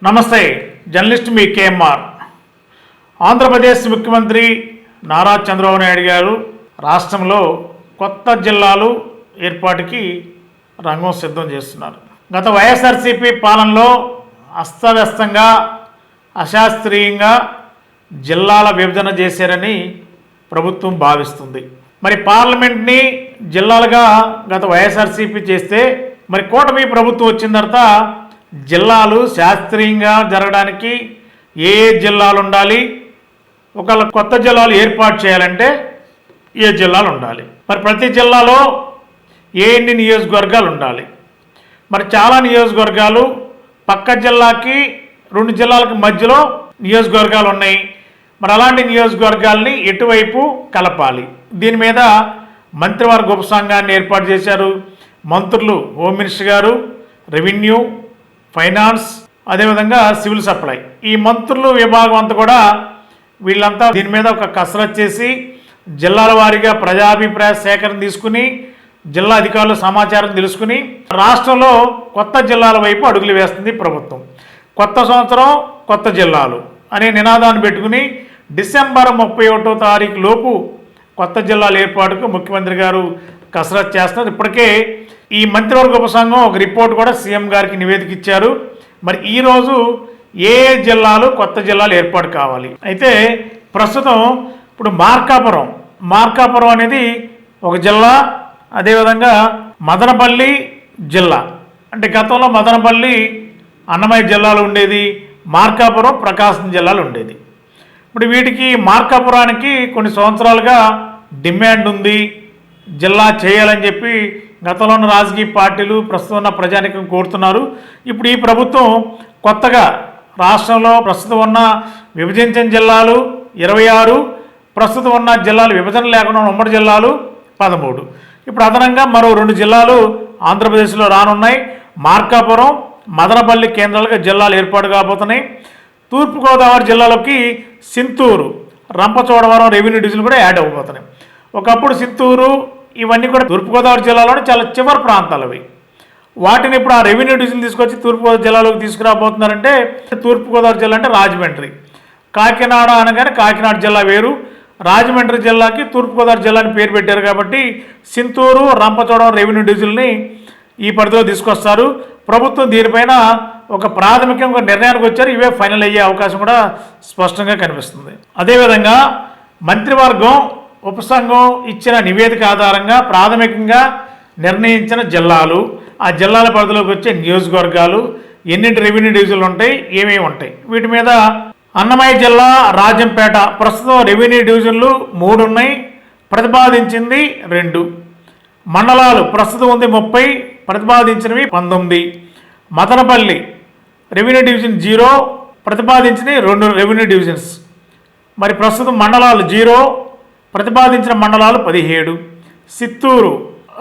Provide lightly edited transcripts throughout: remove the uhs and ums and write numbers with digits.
నమస్తే, జర్నలిస్ట్ మీ కేఎంఆర్. ఆంధ్రప్రదేశ్ ముఖ్యమంత్రి నారా చంద్రబాబు నాయుడు గారు రాష్ట్రంలో కొత్త జిల్లాలు ఏర్పాటుకి రంగం సిద్ధం చేస్తున్నారు. గత వైఎస్ఆర్సీపీ పాలనలో అస్తవ్యస్తంగా అశాస్త్రీయంగా జిల్లాల విభజన చేశారని ప్రభుత్వం భావిస్తుంది. మరి పార్లమెంట్ని జిల్లాలుగా గత వైఎస్ఆర్సీపీ చేస్తే మరి కూటమి ప్రభుత్వం వచ్చిన తర్వాత జిల్లాలు శాస్త్రీయంగా జరగడానికి ఏ జిల్లాలు ఉండాలి, ఒకవేళ కొత్త జిల్లాలు ఏర్పాటు చేయాలంటే ఏ జిల్లాలు ఉండాలి, మరి ప్రతి జిల్లాలో ఎన్ని నియోజకవర్గాలు ఉండాలి. మరి చాలా నియోజకవర్గాలు పక్క జిల్లాకి 2 జిల్లాలకు మధ్యలో నియోజకవర్గాలు ఉన్నాయి. మరి అలాంటి నియోజకవర్గాల్ని ఎటువైపు కలపాలి, దీని మీద మంత్రివర్గ ఉపసంఘాన్ని ఏర్పాటు చేశారు. మంత్రులు హోమ్ మినిస్టర్ గారు, రెవెన్యూ, ఫైనాన్స్, అదేవిధంగా సివిల్ సప్లై, ఈ మంత్రులు విభాగం అంతా కూడా వీళ్ళంతా దీని మీద ఒక కసరత్తు చేసి జిల్లాల వారీగా ప్రజాభిప్రాయ సేకరణ తీసుకుని జిల్లా అధికారుల సమాచారం తెలుసుకుని రాష్ట్రంలో కొత్త జిల్లాల వైపు అడుగులు వేస్తుంది ప్రభుత్వం. కొత్త సంవత్సరం కొత్త జిల్లాలు అనే నినాదాన్ని పెట్టుకుని డిసెంబర్ 31వ తారీఖు లోపు కొత్త జిల్లాల ఏర్పాటుకు ముఖ్యమంత్రి గారు కసరత్తు చేస్తున్నారు. ఇప్పటికే ఈ మంత్రివర్గ ఉపసంఘం ఒక రిపోర్ట్ కూడా సీఎం గారికి నివేదిక ఇచ్చారు. మరి ఈరోజు ఏ జిల్లాలు కొత్త జిల్లాలు ఏర్పాటు కావాలి అయితే ప్రస్తుతం ఇప్పుడు మార్కాపురం అనేది ఒక జిల్లా, అదేవిధంగా మదనపల్లి జిల్లా, అంటే గతంలో మదనపల్లి అన్నమయ్య జిల్లాలో ఉండేది, మార్కాపురం ప్రకాశం జిల్లాలో ఉండేది. ఇప్పుడు వీటికి మార్కాపురానికి కొన్ని సంవత్సరాలుగా డిమాండ్ ఉంది, జిల్లా చేయాలని చెప్పి గతంలో ఉన్న రాజకీయ పార్టీలు ప్రస్తుతం ఉన్న ప్రజానికం కోరుతున్నారు. ఇప్పుడు ఈ ప్రభుత్వం కొత్తగా రాష్ట్రంలో ప్రస్తుతం ఉన్న విభజించిన జిల్లాలు 26, ప్రస్తుతం ఉన్న జిల్లాలు విభజన లేకుండా ఉమ్మడి జిల్లాలు 13, ఇప్పుడు అదనంగా మరో 2 జిల్లాలు ఆంధ్రప్రదేశ్లో రానున్నాయి. మార్కాపురం, మదనపల్లి కేంద్రాలుగా జిల్లాలు ఏర్పాటు కాబోతున్నాయి. తూర్పుగోదావరి జిల్లాలోకి సింతూరు, రంపచోడవరం రెవెన్యూ డివిజన్లు కూడా యాడ్ అవ్వబోతున్నాయి. ఒకప్పుడు సింతూరు ఇవన్నీ కూడా తూర్పుగోదావరి జిల్లాలోనే చాలా చివరి ప్రాంతాలు అవి. వాటిని ఇప్పుడు ఆ రెవెన్యూ డివిజన్ తీసుకొచ్చి తూర్పుగోదావరి జిల్లాలోకి తీసుకురాబోతున్నారంటే తూర్పుగోదావరి జిల్లా అంటే రాజమండ్రి, కాకినాడ అనగానే కాకినాడ జిల్లా వేరు, రాజమండ్రి జిల్లాకి తూర్పుగోదావరి జిల్లా అని పేరు పెట్టారు. కాబట్టి సింతూరు, రంపచోడవరం రెవెన్యూ డివిజన్ని ఈ పరిధిలో తీసుకొస్తారు. ప్రభుత్వం దీనిపైన ఒక ప్రాథమికంగా నిర్ణయానికి వచ్చారు. ఇవే ఫైనల్ అయ్యే అవకాశం కూడా స్పష్టంగా కనిపిస్తుంది. అదేవిధంగా మంత్రివర్గం ఉపసంఘం ఇచ్చిన నివేదిక ఆధారంగా ప్రాథమికంగా నిర్ణయించిన జిల్లాలు, ఆ జిల్లాల పరిధిలోకి వచ్చే నియోజకవర్గాలు, ఎన్నింటి రెవెన్యూ డివిజన్లు ఉంటాయి, ఏమేమి ఉంటాయి, వీటి మీద అన్నమయ్య జిల్లా రాజంపేట ప్రస్తుతం రెవెన్యూ డివిజన్లు 3 ఉన్నాయి, ప్రతిపాదించింది 2. మండలాలు ప్రస్తుతం ఉంది 30, ప్రతిపాదించినవి 19. Madanapalle revenue division 0, ప్రతిపాదించినవి 2 revenue divisions. మరి ప్రస్తుతం మండలాలు 0, ప్రతిపాదించిన మండలాలు 17. చిత్తూరు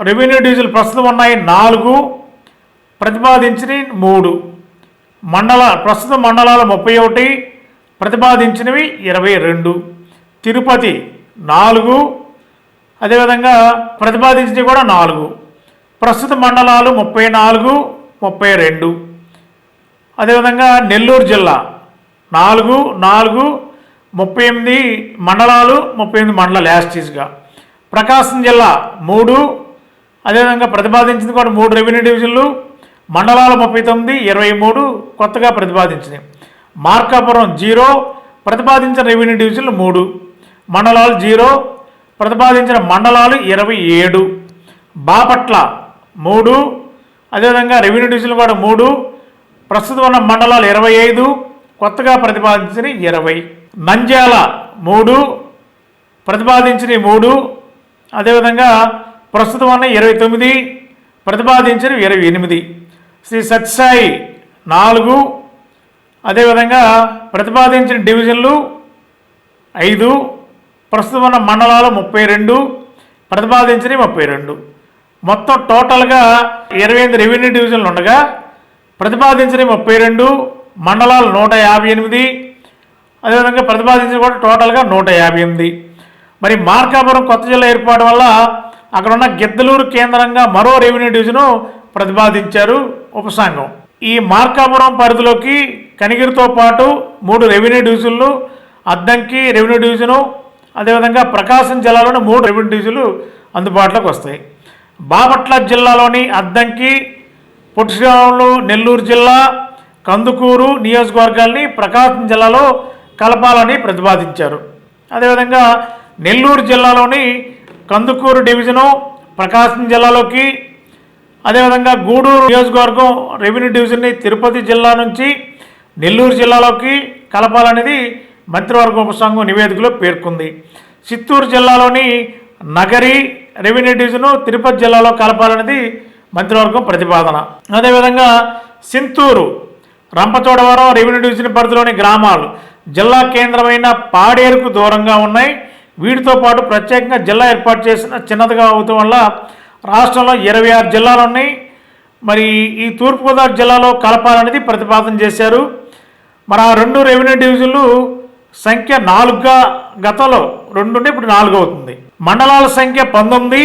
రెవెన్యూ డివిజన్ ప్రస్తుతం ఉన్నాయి 4, ప్రతిపాదించినవి 3. ప్రస్తుతం మండలాలు 31, ప్రతిపాదించినవి 22. తిరుపతి 4, అదేవిధంగా ప్రతిపాదించినవి కూడా 4. ప్రస్తుత మండలాలు 34, 32. అదేవిధంగా నెల్లూరు జిల్లా 4, 38 మండలాలు, 38 మండలాలు యాస్టీస్గా. ప్రకాశం జిల్లా 3, అదేవిధంగా ప్రతిపాదించింది కూడా 3 రెవెన్యూ డివిజన్లు, మండలాలు 39, 23 కొత్తగా ప్రతిపాదించినాయి. మార్కాపురం 0, ప్రతిపాదించిన రెవెన్యూ డివిజన్లు 3, మండలాలు 0, ప్రతిపాదించిన మండలాలు 27. బాపట్ల 3, అదేవిధంగా రెవెన్యూ డివిజన్లు కూడా 3, ప్రస్తుతం ఉన్న మండలాలు 25, కొత్తగా ప్రతిపాదించినవి 20. నంద్యాల 3, ప్రతిపాదించినవి 3, అదేవిధంగా ప్రస్తుతం ఉన్న 29, ప్రతిపాదించినవి 28. శ్రీ సత్యసాయి 4, అదేవిధంగా ప్రతిపాదించిన డివిజన్లు 5, ప్రస్తుతం ఉన్న మండలాలు 32, ప్రతిపాదించినవి 32. మొత్తం టోటల్గా 28 రెవెన్యూ డివిజన్లు ఉండగా ప్రతిపాదించినవి 32, మండలాలు 158, అదేవిధంగా ప్రతిపాదించిన కూడా టోటల్గా 158. మరి మార్కాపురం కొత్త జిల్లా ఏర్పాటు వల్ల అక్కడ ఉన్న గిద్దలూరు కేంద్రంగా మరో రెవెన్యూ డివిజను ప్రతిపాదించారు ఉపసంఘం. ఈ మార్కాపురం పరిధిలోకి కనిగిరితో పాటు 3 రెవెన్యూ డివిజన్లు, అద్దంకి రెవెన్యూ డివిజను, అదేవిధంగా ప్రకాశం జిల్లాలోని 3 రెవెన్యూ డివిజన్లు అందుబాటులోకి వస్తాయి. బాపట్ల జిల్లాలోని అద్దంకి, పొట్టి శ్రీరాములు నెల్లూరు జిల్లా, కందుకూరు నియోజకవర్గాల్ని ప్రకాశం జిల్లాలో కలపాలని ప్రతిపాదించారు. అదేవిధంగా నెల్లూరు జిల్లాలోని కందుకూరు డివిజను ప్రకాశం జిల్లాలోకి, అదేవిధంగా గూడూరు నియోజకవర్గం రెవెన్యూ డివిజన్ని తిరుపతి జిల్లా నుంచి నెల్లూరు జిల్లాలోకి కలపాలనేది మంత్రివర్గం ఉపసంఘం నివేదికలో పేర్కొంది. చిత్తూరు జిల్లాలోని నగరి రెవెన్యూ డివిజను తిరుపతి జిల్లాలో కలపాలనేది మంత్రివర్గం ప్రతిపాదన. అదేవిధంగా సింతూరు, రంపచోడవరం రెవెన్యూ డివిజన్ పరిధిలోని గ్రామాలు జిల్లా కేంద్రమైన పాడేరుకు దూరంగా ఉన్నాయి. వీటితో పాటు ప్రత్యేకంగా జిల్లా ఏర్పాటు చేసిన చిన్నదిగా అవటం వల్ల రాష్ట్రంలో 26 జిల్లాలు ఉన్నాయి. మరి ఈ తూర్పుగోదావరి జిల్లాలో కలపాలనేది ప్రతిపాదన చేశారు. మరి ఆ 2 రెవెన్యూ డివిజన్లు సంఖ్య 4గా గతంలో 2 ఉంటే ఇప్పుడు 4 అవుతుంది. మండలాల సంఖ్య 19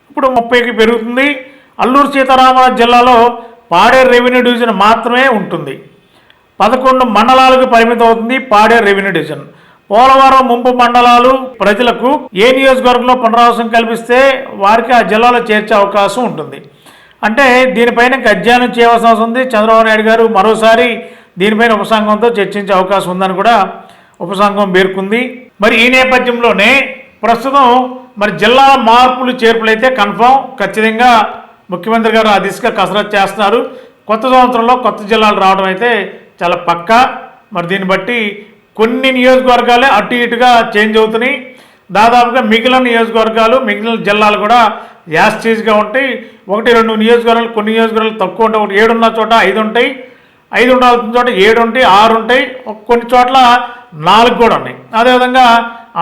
ఇప్పుడు 30కి పెరుగుతుంది. అల్లూరు సీతారామరాజు జిల్లాలో పాడేరు రెవెన్యూ డివిజన్ మాత్రమే ఉంటుంది. 11 మండలాలకు పరిమితం అవుతుంది పాడేరు రెవెన్యూ డివిజన్. పోలవరం ముంపు మండలాలు ప్రజలకు ఏ నియోజకవర్గంలో పునరావాసం కల్పిస్తే వారికి ఆ జిల్లాలో చేర్చే అవకాశం ఉంటుంది. అంటే దీనిపైన అధ్యయనం చేయవలసిన అవసరం ఉంది. చంద్రబాబు నాయుడు గారు మరోసారి దీనిపైన ఉపసంఘంతో చర్చించే అవకాశం ఉందని కూడా ఉపసంఘం పేర్కొంది. మరి ఈ నేపథ్యంలోనే ప్రస్తుతం మరి జిల్లాల మార్పులు చేర్పులు అయితే కన్ఫామ్, ఖచ్చితంగా ముఖ్యమంత్రి గారు ఆ దిశగా కసరత్తు చేస్తున్నారు. కొత్త సంవత్సరంలో కొత్త జిల్లాలు రావడం అయితే చాలా పక్కా. మరి దీన్ని బట్టి కొన్ని నియోజకవర్గాలే అటు ఇటుగా చేంజ్ అవుతున్నాయి. దాదాపుగా మిగిలిన నియోజకవర్గాలు, మిగిలిన జిల్లాలు కూడా యాస్టీజ్గా ఉంటాయి. 1-2 నియోజకవర్గాలు, కొన్ని నియోజకవర్గాలు తక్కువ ఉంటాయి. 7 ఉన్న చోట 5 ఉంటాయి, 5 ఉండాల్సిన చోట 7 ఉంటాయి, 6 ఉంటాయి, కొన్ని చోట్ల 4 కూడా ఉన్నాయి. అదేవిధంగా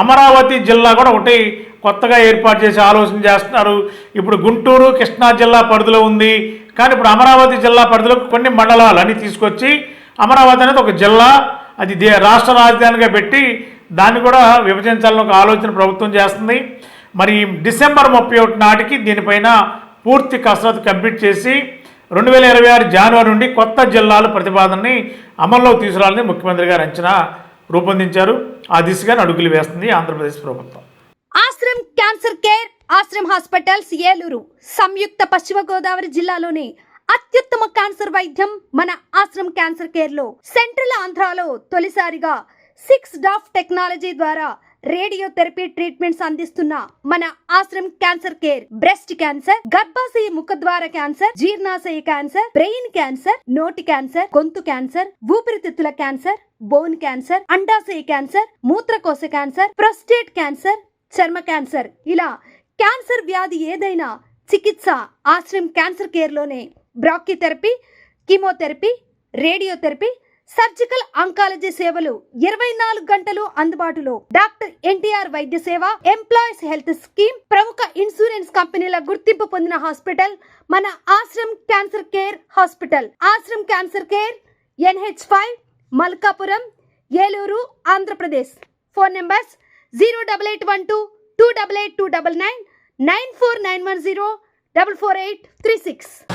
అమరావతి జిల్లా కూడా ఒకటి కొత్తగా ఏర్పాటు చేసి ఆలోచన చేస్తున్నారు. ఇప్పుడు గుంటూరు, కృష్ణా జిల్లా పరిధిలో ఉంది. కానీ ఇప్పుడు అమరావతి జిల్లా పరిధిలో కొన్ని మండలాలు అన్ని తీసుకొచ్చి అమరావతి అనేది ఒక జిల్లా, అది రాష్ట్ర రాజధానిగా పెట్టి దాన్ని కూడా విభజించాలని ఒక ఆలోచన ప్రభుత్వం చేస్తుంది. మరి డిసెంబర్ 31 నాటికి దీనిపైన పూర్తి కసరత్తు కంప్లీట్ చేసి 2026 జనవరి నుండి కొత్త జిల్లాల ప్రతిపాదనని అమల్లో తీసుకురావాలని ముఖ్యమంత్రి గారు అంచనా రూపొందించారు. ఆ దిశగా అడుగులు వేస్తుంది ఆంధ్రప్రదేశ్ ప్రభుత్వం. Ashram cancer care, Ashram hospitals Eluru సంయుక్త పశ్చిమ గోదావరి జిల్లాలోని అత్యుత్తమ క్యాన్సర్ వైద్యం మన ఆశ్రమ్ క్యాన్సర్ కేర్ లో సెంట్రల్ ఆంధ్రాలో తొలిసారిగా 6 డాఫ్ టెక్నాలజీ ద్వారా రేడియోథెరపీ ట్రీట్మెంట్స్ అందిస్తున్న మన Ashram cancer care breast cancer, గర్భాశయ ముఖద్వార క్యాన్సర్, జీర్ణాశయ క్యాన్సర్, బ్రెయిన్ క్యాన్సర్, నోటి క్యాన్సర్, గొంతు క్యాన్సర్, ఊపిరితిత్తుల క్యాన్సర్, బోన్ క్యాన్సర్, అండాశయ క్యాన్సర్, మూత్రకోశ క్యాన్సర్, ప్రొస్టేట్ క్యాన్సర్, చర్మ క్యాన్సర్, ఇలా క్యాన్సర్ వ్యాధి ఏదైనా చికిత్స ఆశ్రమ్ క్యాన్సర్ కేర్ లోనే. బ్రాక్కిథెరపీ, కీమోథెరపీ, రేడియోథెరపీ, సర్జికల్ ఆంకాలజీ సేవలు 24 గంటలు అందుబాటులో. డాక్టర్ ఎన్టీఆర్ వైద్య సేవ, ఎంప్లాయీస్ హెల్త్ స్కీమ్, ప్రముఖ ఇన్సూరెన్స్ కంపెనీల గుర్తింపు పొందిన హాస్పిటల్ మన Ashram cancer care hospital. Ashram cancer care, NH5, Malkapuram, Eluru, Andhra Pradesh. Phone numbers 08812 288 299 94910 44836.